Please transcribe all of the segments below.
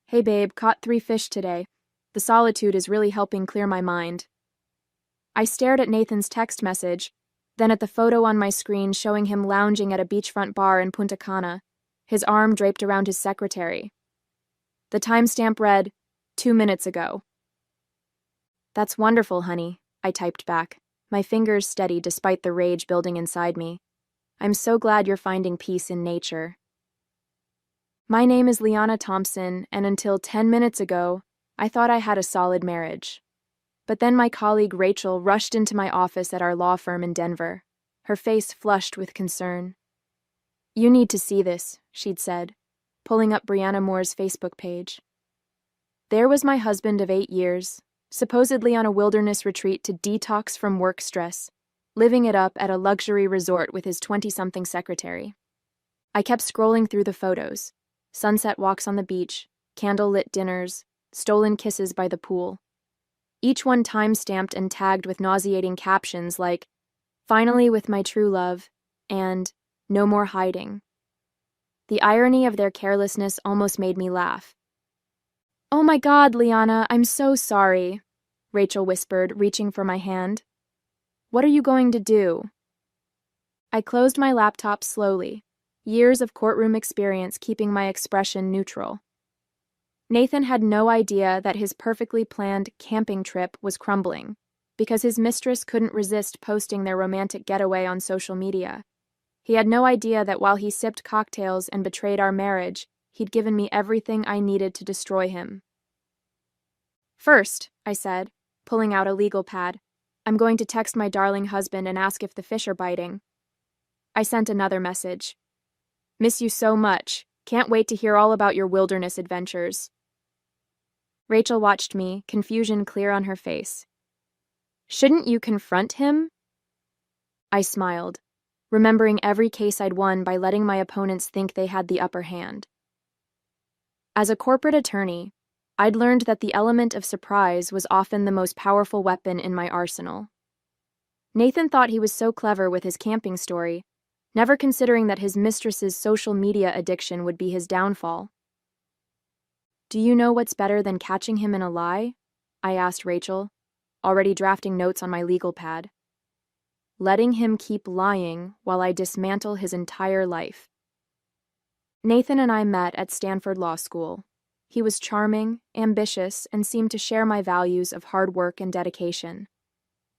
Hey babe, caught 3 fish today. The solitude is really helping clear my mind. I stared at Nathan's text message, then at the photo on my screen showing him lounging at a beachfront bar in Punta Cana, his arm draped around his secretary. The timestamp read, 2 minutes ago. That's wonderful, honey, I typed back, my fingers steady despite the rage building inside me. I'm so glad you're finding peace in nature. My name is Liana Thompson, and until 10 minutes ago, I thought I had a solid marriage. But then my colleague Rachel rushed into my office at our law firm in Denver, her face flushed with concern. You need to see this, she'd said, pulling up Brianna Moore's Facebook page. There was my husband of 8 years, supposedly on a wilderness retreat to detox from work stress, living it up at a luxury resort with his 20-something secretary. I kept scrolling through the photos. Sunset walks on the beach, candle-lit dinners, stolen kisses by the pool. Each one time-stamped and tagged with nauseating captions like, "Finally with my true love," and "No more hiding." The irony of their carelessness almost made me laugh. "Oh my God, Liana, I'm so sorry," Rachel whispered, reaching for my hand. "What are you going to do?" I closed my laptop slowly, years of courtroom experience keeping my expression neutral. Nathan had no idea that his perfectly planned camping trip was crumbling, because his mistress couldn't resist posting their romantic getaway on social media. He had no idea that while he sipped cocktails and betrayed our marriage, he'd given me everything I needed to destroy him. "First," I said, pulling out a legal pad, "I'm going to text my darling husband and ask if the fish are biting." I sent another message. "Miss you so much. Can't wait to hear all about your wilderness adventures." Rachel watched me, confusion clear on her face. "Shouldn't you confront him?" I smiled, remembering every case I'd won by letting my opponents think they had the upper hand. As a corporate attorney, I'd learned that the element of surprise was often the most powerful weapon in my arsenal. Nathan thought he was so clever with his camping story, never considering that his mistress's social media addiction would be his downfall. "Do you know what's better than catching him in a lie?" I asked Rachel, already drafting notes on my legal pad. "Letting him keep lying while I dismantle his entire life." Nathan and I met at Stanford Law School. He was charming, ambitious, and seemed to share my values of hard work and dedication.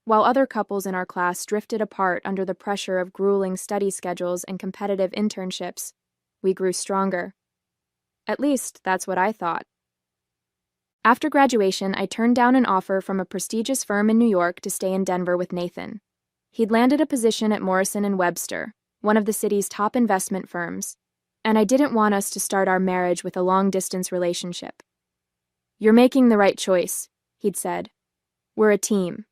While other couples in our class drifted apart under the pressure of grueling study schedules and competitive internships, we grew stronger. At least, that's what I thought. After graduation, I turned down an offer from a prestigious firm in New York to stay in Denver with Nathan. He'd landed a position at Morrison & Webster, one of the city's top investment firms, and I didn't want us to start our marriage with a long-distance relationship. "You're making the right choice," he'd said. "We're a team."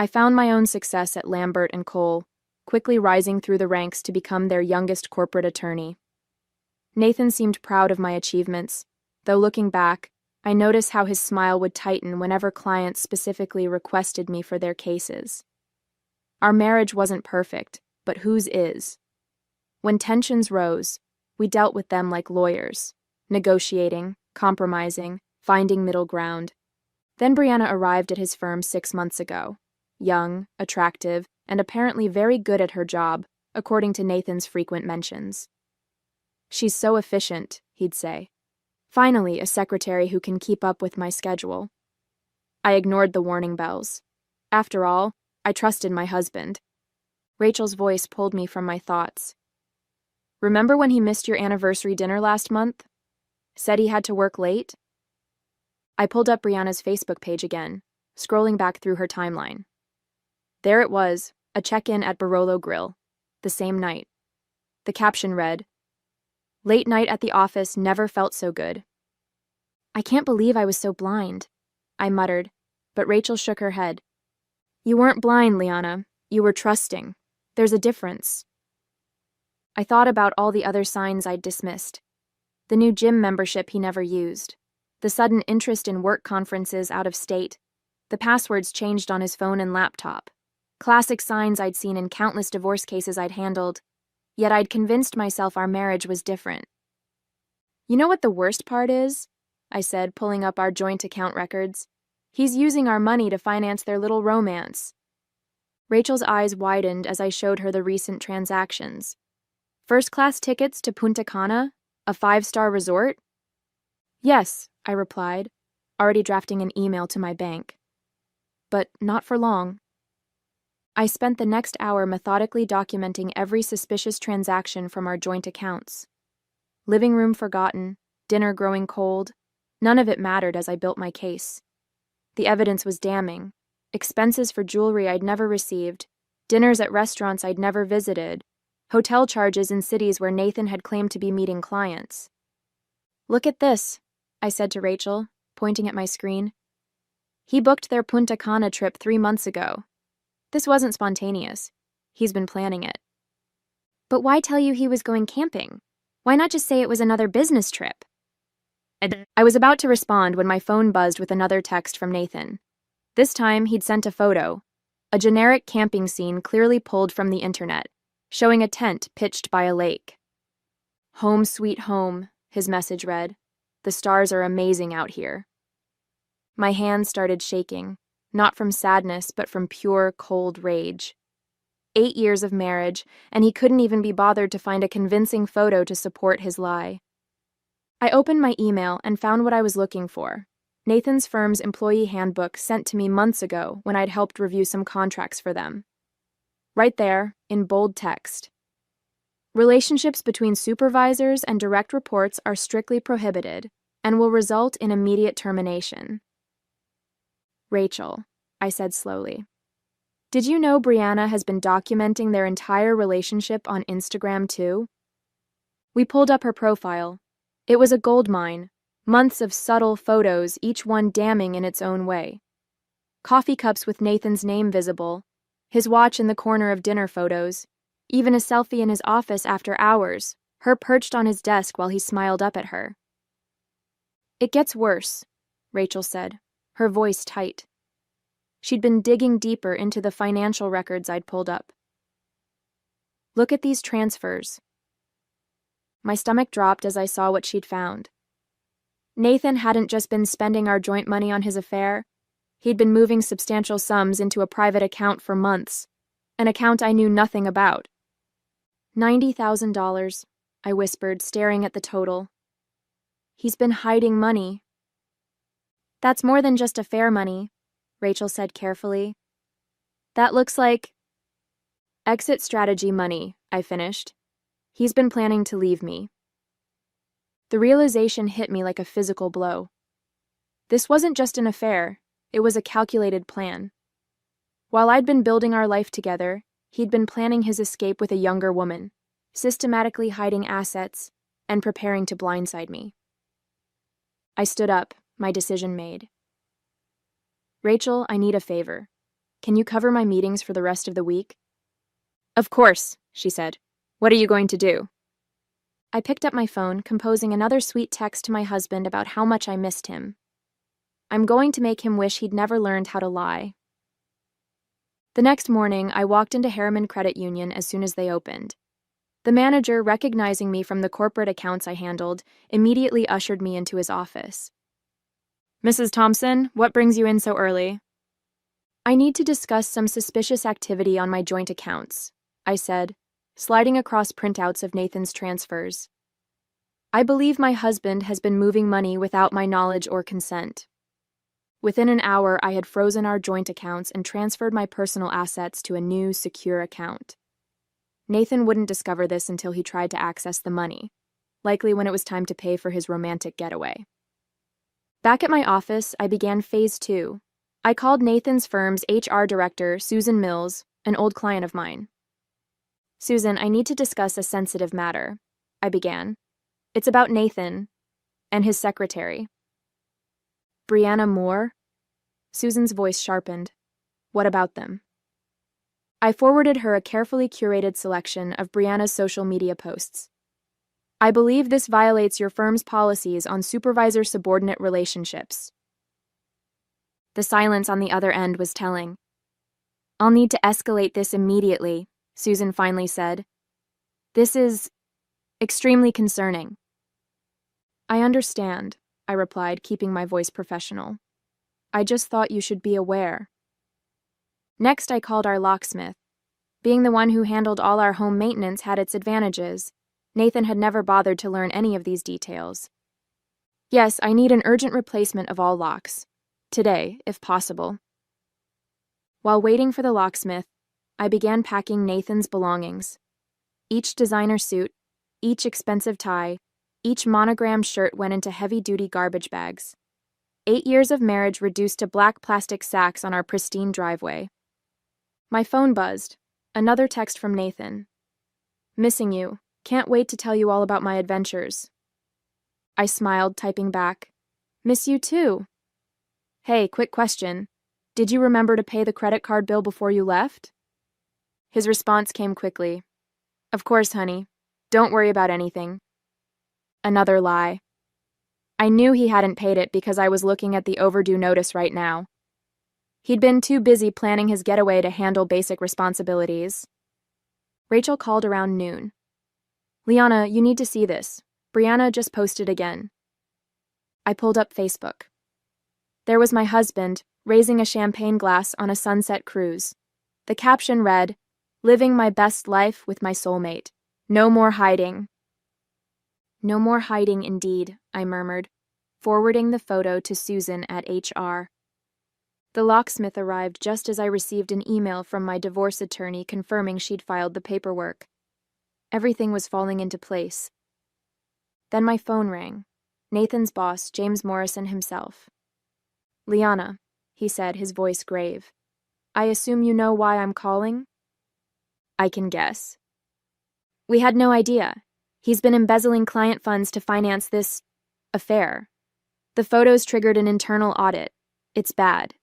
I found my own success at Lambert & Cole, quickly rising through the ranks to become their youngest corporate attorney. Nathan seemed proud of my achievements, though looking back, I noticed how his smile would tighten whenever clients specifically requested me for their cases. Our marriage wasn't perfect, but whose is? When tensions rose, we dealt with them like lawyers, negotiating, compromising, finding middle ground. Then Brianna arrived at his firm 6 months ago, young, attractive, and apparently very good at her job, according to Nathan's frequent mentions. "She's so efficient," he'd say. "Finally, a secretary who can keep up with my schedule." I ignored the warning bells. After all, I trusted my husband. Rachel's voice pulled me from my thoughts. "Remember when he missed your anniversary dinner last month? Said he had to work late?" I pulled up Brianna's Facebook page again, scrolling back through her timeline. There it was, a check-in at Barolo Grill, the same night. The caption read, "Late night at the office never felt so good." "I can't believe I was so blind," I muttered, but Rachel shook her head. "You weren't blind, Liana. You were trusting. There's a difference." I thought about all the other signs I'd dismissed. The new gym membership he never used, the sudden interest in work conferences out of state, the passwords changed on his phone and laptop, classic signs I'd seen in countless divorce cases I'd handled, yet I'd convinced myself our marriage was different. You know what the worst part is? I said, pulling up our joint account records. He's using our money to finance their little romance. Rachel's eyes widened as I showed her the recent transactions. First-class tickets to Punta Cana? A 5-star resort? Yes, I replied, already drafting an email to my bank. But not for long. I spent the next hour methodically documenting every suspicious transaction from our joint accounts. Living room forgotten, dinner growing cold. None of it mattered as I built my case. The evidence was damning. Expenses for jewelry I'd never received, dinners at restaurants I'd never visited, hotel charges in cities where Nathan had claimed to be meeting clients. Look at this, I said to Rachel, pointing at my screen. He booked their Punta Cana trip 3 months ago. This wasn't spontaneous. He's been planning it. But why tell you he was going camping? Why not just say it was another business trip? I was about to respond when my phone buzzed with another text from Nathan. This time, he'd sent a photo, a generic camping scene clearly pulled from the internet, showing a tent pitched by a lake. Home sweet home, his message read. The stars are amazing out here. My hands started shaking, not from sadness, but from pure, cold rage. 8 years of marriage, and he couldn't even be bothered to find a convincing photo to support his lie. I opened my email and found what I was looking for. Nathan's firm's employee handbook sent to me months ago when I'd helped review some contracts for them. Right there, in bold text. Relationships between supervisors and direct reports are strictly prohibited and will result in immediate termination. Rachel, I said slowly. Did you know Brianna has been documenting their entire relationship on Instagram too? We pulled up her profile. It was a goldmine. Months of subtle photos, each one damning in its own way. Coffee cups with Nathan's name visible, his watch in the corner of dinner photos, even a selfie in his office after hours, her perched on his desk while he smiled up at her. It gets worse, Rachel said, her voice tight. She'd been digging deeper into the financial records I'd pulled up. Look at these transfers. My stomach dropped as I saw what she'd found. Nathan hadn't just been spending our joint money on his affair. He'd been moving substantial sums into a private account for months, an account I knew nothing about. $90,000, I whispered, staring at the total. He's been hiding money. That's more than just affair money, Rachel said carefully. That looks like exit strategy money, I finished. He's been planning to leave me. The realization hit me like a physical blow. This wasn't just an affair, it was a calculated plan. While I'd been building our life together, he'd been planning his escape with a younger woman, systematically hiding assets and preparing to blindside me. I stood up, my decision made. Rachel, I need a favor. Can you cover my meetings for the rest of the week? Of course, she said. What are you going to do? I picked up my phone, composing another sweet text to my husband about how much I missed him. I'm going to make him wish he'd never learned how to lie. The next morning, I walked into Harriman Credit Union as soon as they opened. The manager, recognizing me from the corporate accounts I handled, immediately ushered me into his office. Mrs. Thompson, what brings you in so early? I need to discuss some suspicious activity on my joint accounts, I said, sliding across printouts of Nathan's transfers. I believe my husband has been moving money without my knowledge or consent. Within an hour, I had frozen our joint accounts and transferred my personal assets to a new, secure account. Nathan wouldn't discover this until he tried to access the money, likely when it was time to pay for his romantic getaway. Back at my office, I began phase 2. I called Nathan's firm's HR director, Susan Mills, an old client of mine. Susan, I need to discuss a sensitive matter, I began. It's about Nathan and his secretary. Brianna Moore? Susan's voice sharpened. What about them? I forwarded her a carefully curated selection of Brianna's social media posts. I believe this violates your firm's policies on supervisor-subordinate relationships. The silence on the other end was telling. I'll need to escalate this immediately, Susan finally said. This is extremely concerning. I understand, I replied, keeping my voice professional. I just thought you should be aware. Next, I called our locksmith. Being the one who handled all our home maintenance had its advantages. Nathan had never bothered to learn any of these details. Yes, I need an urgent replacement of all locks. Today, if possible. While waiting for the locksmith, I began packing Nathan's belongings. Each designer suit, each expensive tie, each monogrammed shirt went into heavy-duty garbage bags. 8 years of marriage reduced to black plastic sacks on our pristine driveway. My phone buzzed. Another text from Nathan. Missing you. Can't wait to tell you all about my adventures. I smiled, typing back. Miss you too. Hey, quick question. Did you remember to pay the credit card bill before you left? His response came quickly. Of course, honey. Don't worry about anything. Another lie. I knew he hadn't paid it because I was looking at the overdue notice right now. He'd been too busy planning his getaway to handle basic responsibilities. Rachel called around noon. Liana, you need to see this. Brianna just posted again. I pulled up Facebook. There was my husband, raising a champagne glass on a sunset cruise. The caption read, Living my best life with my soulmate. No more hiding. No more hiding indeed, I murmured, forwarding the photo to Susan at HR. The locksmith arrived just as I received an email from my divorce attorney confirming she'd filed the paperwork. Everything was falling into place. Then my phone rang. Nathan's boss, James Morrison himself. Liana, he said, his voice grave. I assume you know why I'm calling? I can guess. We had no idea. He's been embezzling client funds to finance this affair. The photos triggered an internal audit. It's bad.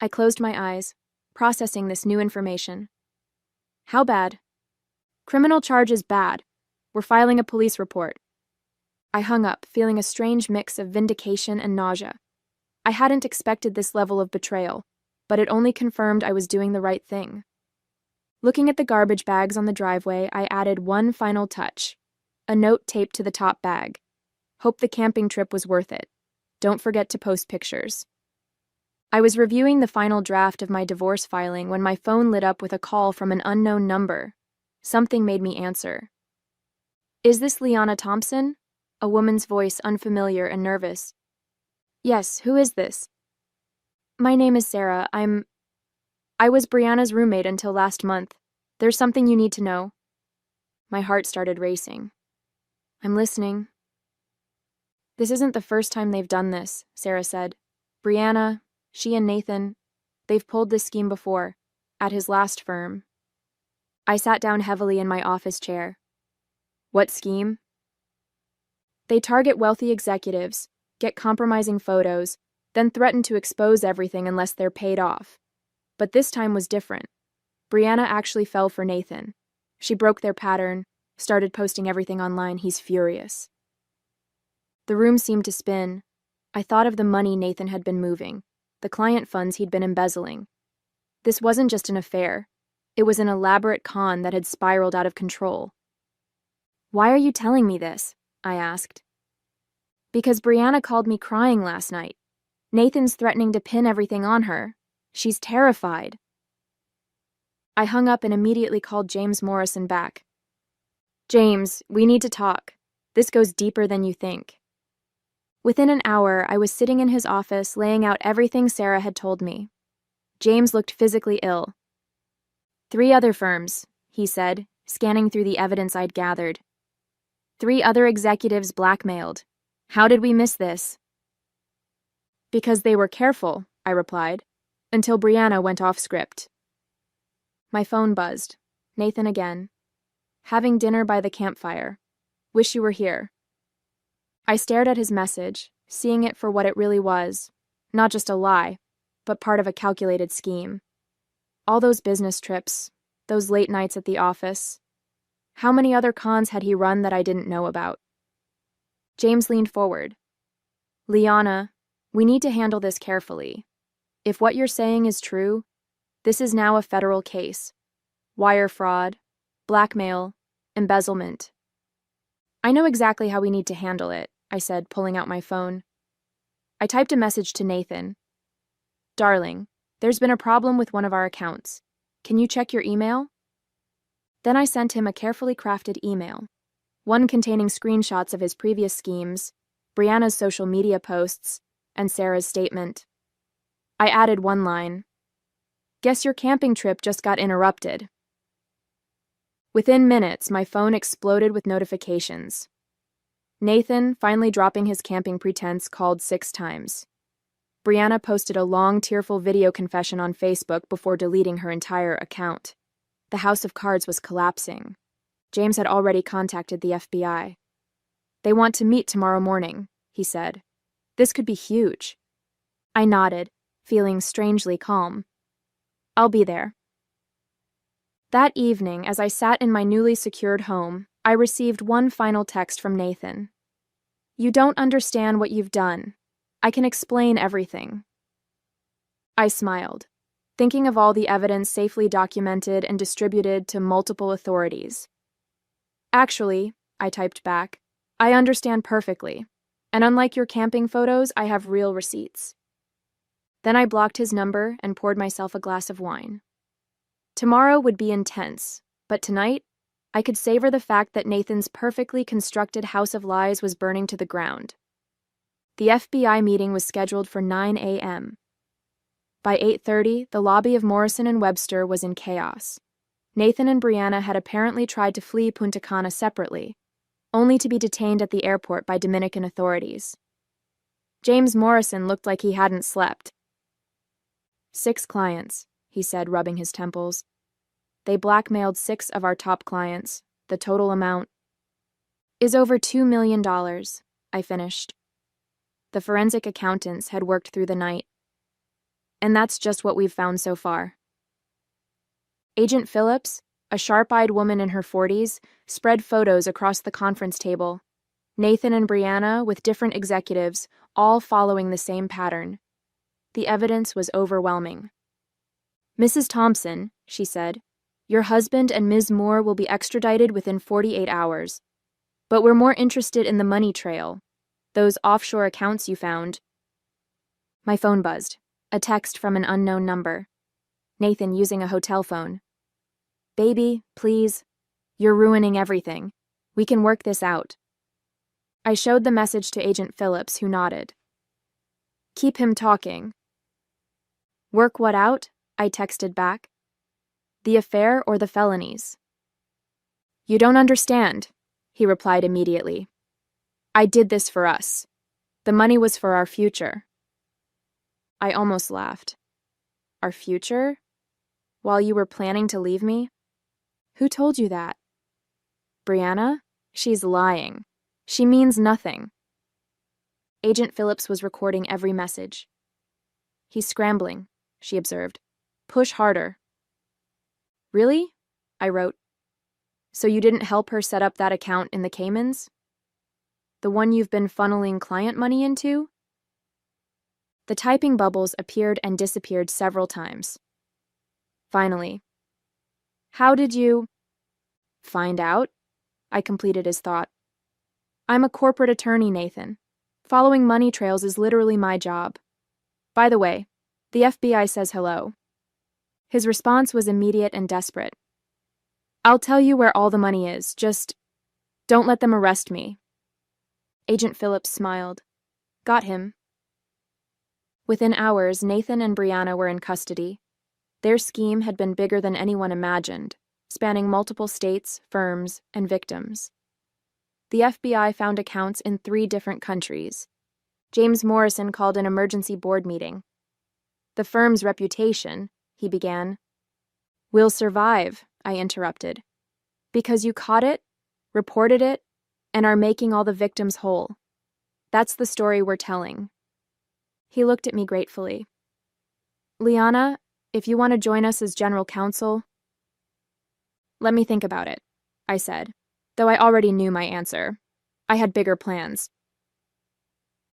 I closed my eyes, processing this new information. How bad? Criminal charge is bad. We're filing a police report. I hung up, feeling a strange mix of vindication and nausea. I hadn't expected this level of betrayal, but it only confirmed I was doing the right thing. Looking at the garbage bags on the driveway, I added one final touch. A note taped to the top bag. Hope the camping trip was worth it. Don't forget to post pictures. I was reviewing the final draft of my divorce filing when my phone lit up with a call from an unknown number. Something made me answer. Is this Liana Thompson? A woman's voice, unfamiliar and nervous. Yes, who is this? My name is Sarah. I was Brianna's roommate until last month. There's something you need to know. My heart started racing. I'm listening. This isn't the first time they've done this, Sarah said. Brianna, she and Nathan, they've pulled this scheme before, at his last firm. I sat down heavily in my office chair. What scheme? They target wealthy executives, get compromising photos, then threaten to expose everything unless they're paid off. But this time was different. Brianna actually fell for Nathan. She broke their pattern, started posting everything online. He's furious. The room seemed to spin. I thought of the money Nathan had been moving, the client funds he'd been embezzling. This wasn't just an affair. It was an elaborate con that had spiraled out of control. Why are you telling me this? I asked. Because Brianna called me crying last night. Nathan's threatening to pin everything on her. She's terrified. I hung up and immediately called James Morrison back. James, we need to talk. This goes deeper than you think. Within an hour, I was sitting in his office laying out everything Sarah had told me. James looked physically ill. 3 other firms, he said, scanning through the evidence I'd gathered. 3 other executives blackmailed. How did we miss this? Because they were careful, I replied, until Brianna went off script. My phone buzzed. Nathan again. Having dinner by the campfire. Wish you were here. I stared at his message, seeing it for what it really was, not just a lie, but part of a calculated scheme. All those business trips, those late nights at the office. How many other cons had he run that I didn't know about? James leaned forward. Liana, we need to handle this carefully. If what you're saying is true, this is now a federal case. Wire fraud, blackmail, embezzlement. I know exactly how we need to handle it, I said, pulling out my phone. I typed a message to Nathan. Darling, there's been a problem with one of our accounts. Can you check your email? Then I sent him a carefully crafted email, one containing screenshots of his previous schemes, Brianna's social media posts, and Sarah's statement. I added one line. Guess your camping trip just got interrupted. Within minutes, my phone exploded with notifications. Nathan, finally dropping his camping pretense, called 6 times. Brianna posted a long, tearful video confession on Facebook before deleting her entire account. The house of cards was collapsing. James had already contacted the FBI. They want to meet tomorrow morning, he said. This could be huge. I nodded, feeling strangely calm. I'll be there. That evening, as I sat in my newly secured home, I received one final text from Nathan. You don't understand what you've done. I can explain everything. I smiled, thinking of all the evidence safely documented and distributed to multiple authorities. Actually, I typed back, I understand perfectly, and unlike your camping photos, I have real receipts. Then I blocked his number and poured myself a glass of wine. Tomorrow would be intense, but tonight, I could savor the fact that Nathan's perfectly constructed house of lies was burning to the ground. The FBI meeting was scheduled for 9 a.m. By 8:30, the lobby of Morrison & Webster was in chaos. Nathan and Brianna had apparently tried to flee Punta Cana separately, only to be detained at the airport by Dominican authorities. James Morrison looked like he hadn't slept. 6 clients, he said, rubbing his temples. They blackmailed 6 of our top clients. The total amount is over $2 million, I finished. The forensic accountants had worked through the night. And that's just what we've found so far. Agent Phillips, a sharp-eyed woman in her 40s, spread photos across the conference table. Nathan and Brianna, with different executives, all following the same pattern. The evidence was overwhelming. Mrs. Thompson, she said, your husband and Ms. Moore will be extradited within 48 hours. But we're more interested in the money trail. Those offshore accounts you found. My phone buzzed. A text from an unknown number. Nathan using a hotel phone. Baby, please. You're ruining everything. We can work this out. I showed the message to Agent Phillips, who nodded. Keep him talking. Work what out? I texted back. The affair or the felonies? You don't understand, he replied immediately. I did this for us. The money was for our future. I almost laughed. Our future? While you were planning to leave me? Who told you that? Brianna? She's lying. She means nothing. Agent Phillips was recording every message. He's scrambling, she observed. Push harder. Really? I wrote. So you didn't help her set up that account in the Caymans? The one you've been funneling client money into? The typing bubbles appeared and disappeared several times. Finally, how did you find out? I completed his thought. I'm a corporate attorney, Nathan. Following money trails is literally my job. By the way, the FBI says hello. His response was immediate and desperate. I'll tell you where all the money is, just don't let them arrest me. Agent Phillips smiled. Got him. Within hours, Nathan and Brianna were in custody. Their scheme had been bigger than anyone imagined, spanning multiple states, firms, and victims. The FBI found accounts in 3 different countries. James Morrison called an emergency board meeting. The firm's reputation, he began. Will survive, I interrupted. Because you caught it, reported it, and are making all the victims whole. That's the story we're telling. He looked at me gratefully. Liana, if you want to join us as general counsel... Let me think about it, I said, though I already knew my answer. I had bigger plans.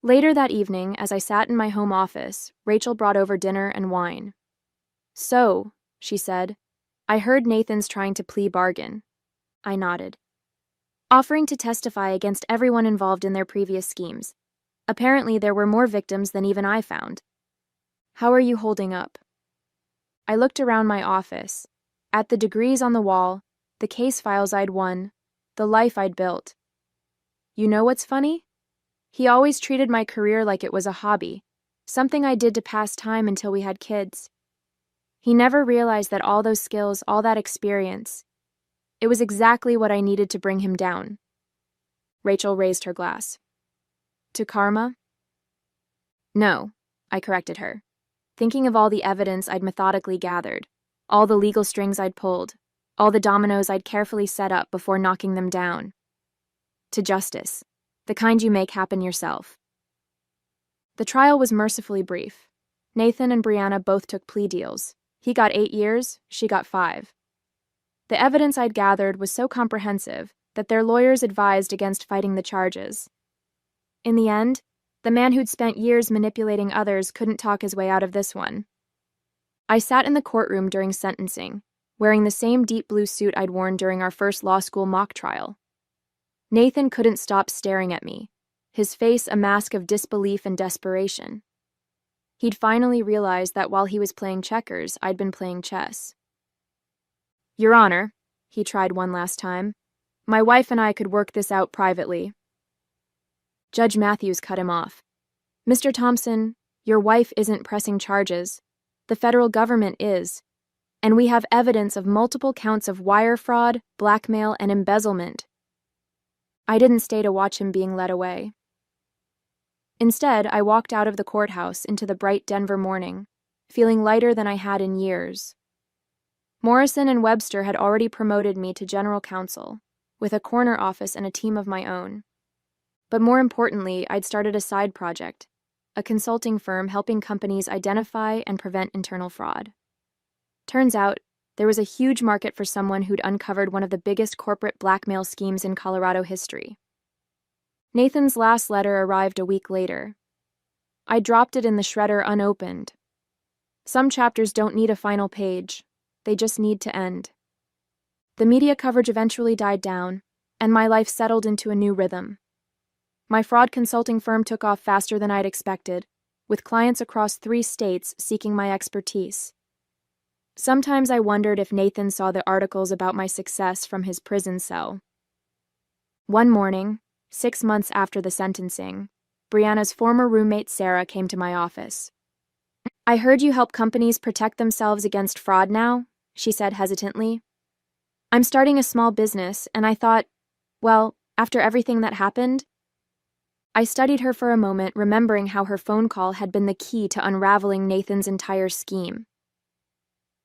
Later that evening, as I sat in my home office, Rachel brought over dinner and wine. So, she said, I heard Nathan's trying to plea bargain. I nodded. offering to testify against everyone involved in their previous schemes. Apparently, there were more victims than even I found. How are you holding up? I looked around my office, at the degrees on the wall, the case files I'd won, the life I'd built. You know what's funny? He always treated my career like it was a hobby, something I did to pass time until we had kids. He never realized that all those skills, all that experience, it was exactly what I needed to bring him down. Rachel raised her glass. To karma? No, I corrected her, thinking of all the evidence I'd methodically gathered, all the legal strings I'd pulled, all the dominoes I'd carefully set up before knocking them down. To justice, the kind you make happen yourself. The trial was mercifully brief. Nathan and Brianna both took plea deals. He got 8 years, she got 5. The evidence I'd gathered was so comprehensive that their lawyers advised against fighting the charges. In the end, the man who'd spent years manipulating others couldn't talk his way out of this one. I sat in the courtroom during sentencing, wearing the same deep blue suit I'd worn during our first law school mock trial. Nathan couldn't stop staring at me, his face a mask of disbelief and desperation. He'd finally realized that while he was playing checkers, I'd been playing chess. Your Honor, he tried one last time, my wife and I could work this out privately. Judge Matthews cut him off. Mr. Thompson, your wife isn't pressing charges. The federal government is, and we have evidence of multiple counts of wire fraud, blackmail, and embezzlement. I didn't stay to watch him being led away. Instead, I walked out of the courthouse into the bright Denver morning, feeling lighter than I had in years. Morrison and Webster had already promoted me to general counsel, with a corner office and a team of my own. But more importantly, I'd started a side project, a consulting firm helping companies identify and prevent internal fraud. Turns out, there was a huge market for someone who'd uncovered one of the biggest corporate blackmail schemes in Colorado history. Nathan's last letter arrived a week later. I dropped it in the shredder unopened. Some chapters don't need a final page, they just need to end. The media coverage eventually died down, and my life settled into a new rhythm. My fraud consulting firm took off faster than I'd expected, with clients across 3 states seeking my expertise. Sometimes I wondered if Nathan saw the articles about my success from his prison cell. One morning, 6 months after the sentencing, Brianna's former roommate Sarah came to my office. I heard you help companies protect themselves against fraud now, she said hesitantly. I'm starting a small business, and I thought, well, after everything that happened. I studied her for a moment, remembering how her phone call had been the key to unraveling Nathan's entire scheme.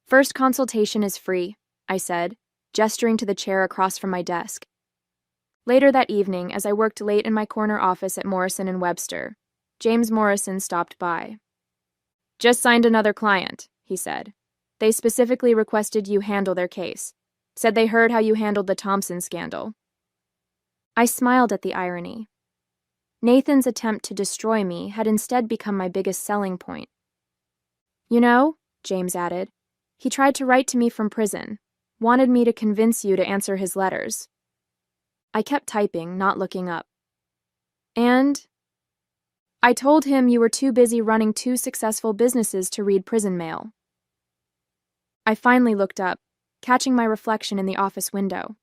First consultation is free, I said, gesturing to the chair across from my desk. Later that evening, as I worked late in my corner office at Morrison and Webster, James Morrison stopped by. Just signed another client, he said. They specifically requested you handle their case. Said they heard how you handled the Thompson scandal. I smiled at the irony. Nathan's attempt to destroy me had instead become my biggest selling point. You know, James added, he tried to write to me from prison, wanted me to convince you to answer his letters. I kept typing, not looking up. And I told him you were too busy running 2 successful businesses to read prison mail. I finally looked up, catching my reflection in the office window.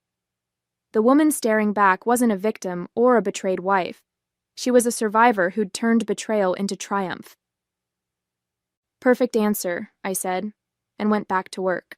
The woman staring back wasn't a victim or a betrayed wife. She was a survivor who'd turned betrayal into triumph. Perfect answer, I said, and went back to work.